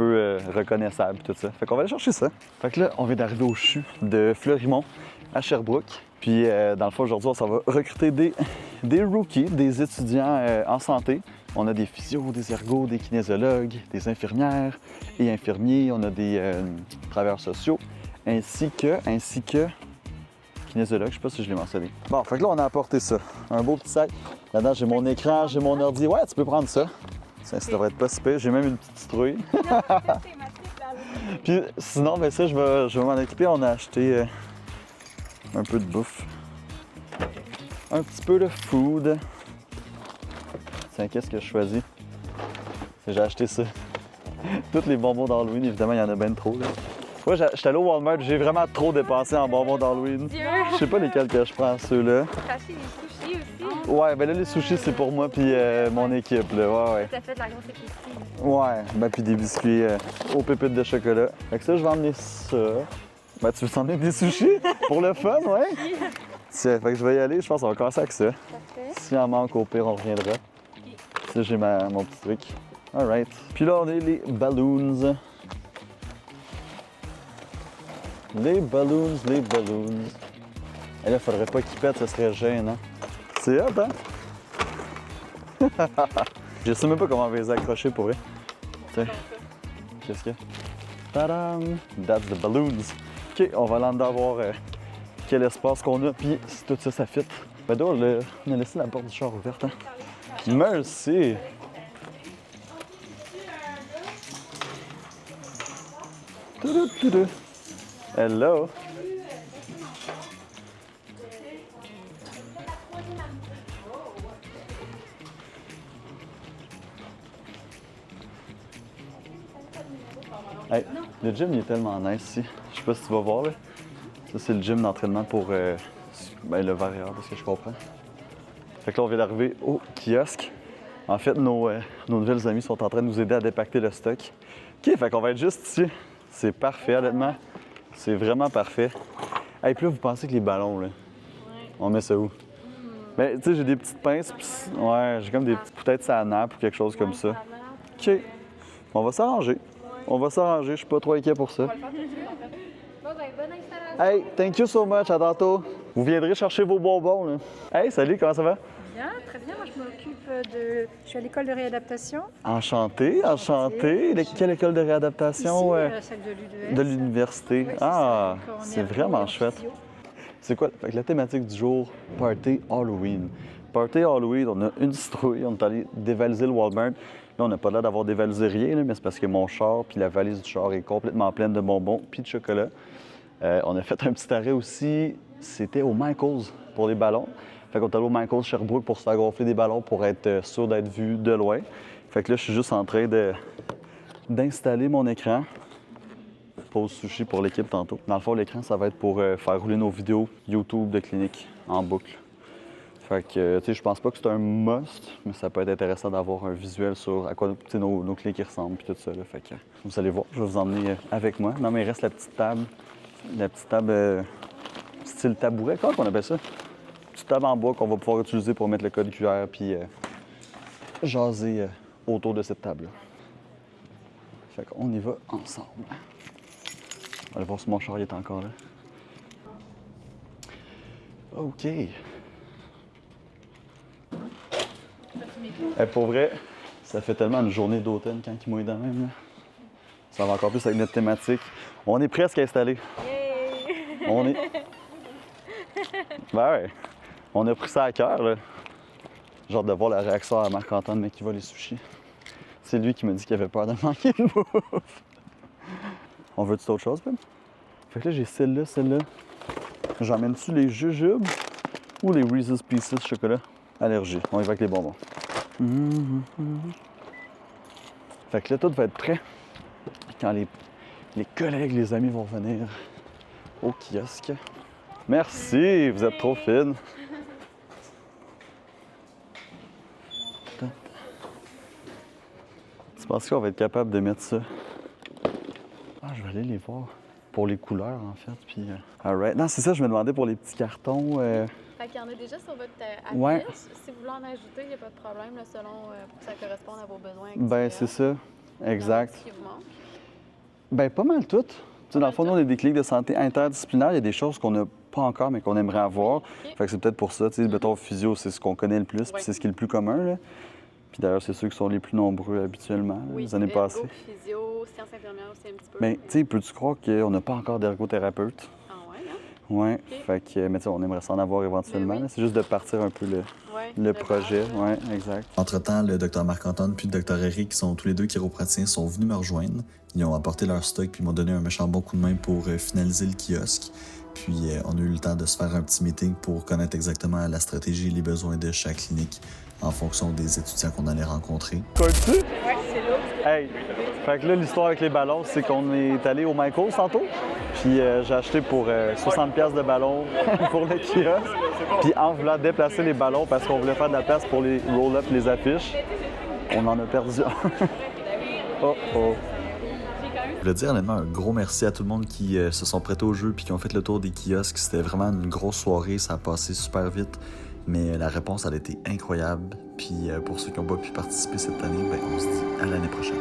peu reconnaissable, tout ça. Fait qu'on va aller chercher ça. Fait que là, on vient d'arriver au CHU de Fleurimont, à Sherbrooke. Puis, dans le fond, aujourd'hui, on s'en va recruter des rookies, des étudiants en santé. On a des physios, des ergos, des kinésiologues, des infirmières et infirmiers. On a des travailleurs sociaux, ainsi que kinésiologue, je sais pas si je l'ai mentionné. Bon, fait que là, on a apporté ça. Un beau petit sac. Là-dedans, j'ai mon écran, j'ai mon ordi. Ouais, tu peux prendre ça. Ça devrait être pas si pire. J'ai même une petite citrouille. Puis sinon, ben ça, je vais m'en occuper. On a acheté un peu de bouffe. Un petit peu de food. Tiens, qu'est-ce que je choisis? J'ai acheté ça. Tous les bonbons d'Halloween, évidemment, il y en a bien trop, là. Ouais, j'étais allé au Walmart, j'ai vraiment trop dépensé en bonbons d'Halloween. Je sais pas lesquels que je prends, ceux-là. T'as acheté des sushis aussi? Ouais, ben là, les sushis, c'est pour moi puis mon équipe, là. Ouais, ouais. T'as fait de la grosse épicerie. Ouais, ben puis des biscuits aux pépites de chocolat. Fait que ça, je vais emmener ça. Ben, tu veux t'emmener des sushis? Pour le fun, ouais? Tiens, fait que je vais y aller. Je pense qu'on va commencer avec ça. Parfait. S'il en manque, au pire, on reviendra. Ça, j'ai mon petit truc. All right. Puis là, on a les balloons. Les balloons, les balloons. Et là, faudrait pas qu'ils pètent, ça serait gênant. C'est hot, hein? Je sais même pas comment on va les accrocher pour eux. Tiens. Qu'est-ce qu'il y a? Tadam! That's the balloons. OK, on va aller en dedans voir quel espace qu'on a, puis si tout ça, ça fit. Ben là, on a laissé la porte du char ouverte, hein? Merci! Toudou, toudou. Hello! Hey, le gym il est tellement nice ici. Je sais pas si tu vas voir là. Ça c'est le gym d'entraînement pour le varieur, de ce que je comprends. Fait que là on vient d'arriver au kiosque. En fait, nos nouvelles amies sont en train de nous aider à dépacter le stock. OK, fait qu'on va être juste ici. C'est parfait, honnêtement. C'est vraiment parfait. Hey, puis là, vous pensez que les ballons, là, on met ça où? Ben, tu sais, j'ai des petites pinces, pis ouais, j'ai comme des petites peut-être ça nappe ou quelque chose comme ça. OK. On va s'arranger. On va s'arranger, je suis pas trop inquiet pour ça. Bon, ben, bonne installation. Hey, thank you so much, à tantôt. Vous viendrez chercher vos bonbons, là. Hey, salut, comment ça va? Bien, très bien. Moi, je m'occupe de... Je suis à l'école de réadaptation. Enchanté, enchanté. Quelle école de réadaptation? Ici, celle de l'UDS. De l'université. Oui, Ah, ça. On est c'est arrivé vraiment en chouette. physio. C'est quoi? Fait que la thématique du jour, Party Halloween. Party Halloween, on a une citrouille, on est allé dévaliser le Walmart. Là, on n'a pas l'air d'avoir dévalisé rien, là, mais c'est parce que mon char puis la valise du char est complètement pleine de bonbons puis de chocolat. On a fait un petit arrêt aussi, c'était au Michaels pour les ballons. Fait qu'on est allé au Michaels Sherbrooke pour se faire gonfler des ballons pour être sûr d'être vu de loin. Fait que là, je suis juste en train d'installer mon écran. Pause sushi pour l'équipe tantôt. Dans le fond, l'écran, ça va être pour faire rouler nos vidéos YouTube de clinique en boucle. Fait que, tu sais, je pense pas que c'est un must, mais ça peut être intéressant d'avoir un visuel sur à quoi nos cliniques ressemblent puis tout ça. Là. Fait que, vous allez voir, je vais vous emmener avec moi. Non, mais il reste la petite table. La petite table style tabouret. Comment on appelle ça? Petite table en bois qu'on va pouvoir utiliser pour mettre le code QR puis jaser autour de cette table-là. Fait qu'on y va ensemble. On va aller voir si mon char est encore là. OK. Pour vrai, ça fait tellement une journée d'automne quand il mouille de même. Là. Ça va encore plus avec notre thématique. On est presque installé. Yay! On est... Ben ouais. On a pris ça à cœur, là. Genre de voir la réaction à Marc-Antoine, mec qui va les sushis. C'est lui qui m'a dit qu'il avait peur de manquer de bouffe. On veut-tu autre chose, Ben? Fait que là, j'ai celle-là, celle-là. J'emmène-tu les jujubes ou les Reese's Pieces chocolat? Allergie. On y va avec les bonbons. Fait que là, tout va être prêt quand les collègues, les amis vont venir au kiosque. Merci, vous êtes trop fine. Tu penses qu'on va être capable de mettre ça? Ah, je vais aller les voir. Pour les couleurs, en fait. Puis, alright. Non, c'est ça, je me demandais pour les petits cartons. Fait qu'il y en a déjà sur votre affiche. Ouais. Si vous voulez en ajouter, il n'y a pas de problème, là, selon pour que ça corresponde à vos besoins. Ben, c'est ça. Exact. Ce qui vous manque. Ben pas mal toutes. Tu sais, dans le fond, nous, on est des cliniques de santé interdisciplinaires. Il y a des choses qu'on n'a pas encore, mais qu'on aimerait avoir. Fait que c'est peut-être pour ça. Tu sais, mettons, physio, c'est ce qu'on connaît le plus, puis c'est ce qui est le plus commun, là. Puis d'ailleurs, c'est ceux qui sont les plus nombreux habituellement, là, les années passées. Physio, sciences infirmières aussi un petit peu. Mais tu sais, peux-tu croire qu'on n'a pas encore d'ergothérapeute? Ah ouais, hein? Oui. Fait que, mais tu sais, on aimerait s'en avoir éventuellement. Ben oui. Là. C'est juste de partir un peu le projet. Oui, exact. Entre-temps, le Dr Marc-Antoine puis le Dr Eric, qui sont tous les deux chiropraticiens, sont venus me rejoindre. Ils ont apporté leur stock puis m'ont donné un méchant bon coup de main pour finaliser le kiosque. Puis on a eu le temps de se faire un petit meeting pour connaître exactement la stratégie et les besoins de chaque clinique en fonction des étudiants qu'on allait rencontrer. Quoi-tu? Oui, c'est là. Hey! Fait que là, l'histoire avec les ballons, c'est qu'on est allé au Michaels tantôt. Puis j'ai acheté pour 60$ de ballons pour le kiosque. Puis en voulant déplacer les ballons parce qu'on voulait faire de la place pour les roll-up, les affiches, on en a perdu un. Oh oh! Je voulais dire honnêtement un gros merci à tout le monde qui se sont prêtés au jeu puis qui ont fait le tour des kiosques. C'était vraiment une grosse soirée, ça a passé super vite. Mais la réponse, elle a été incroyable. Puis pour ceux qui n'ont pas pu participer cette année, ben, on se dit à l'année prochaine.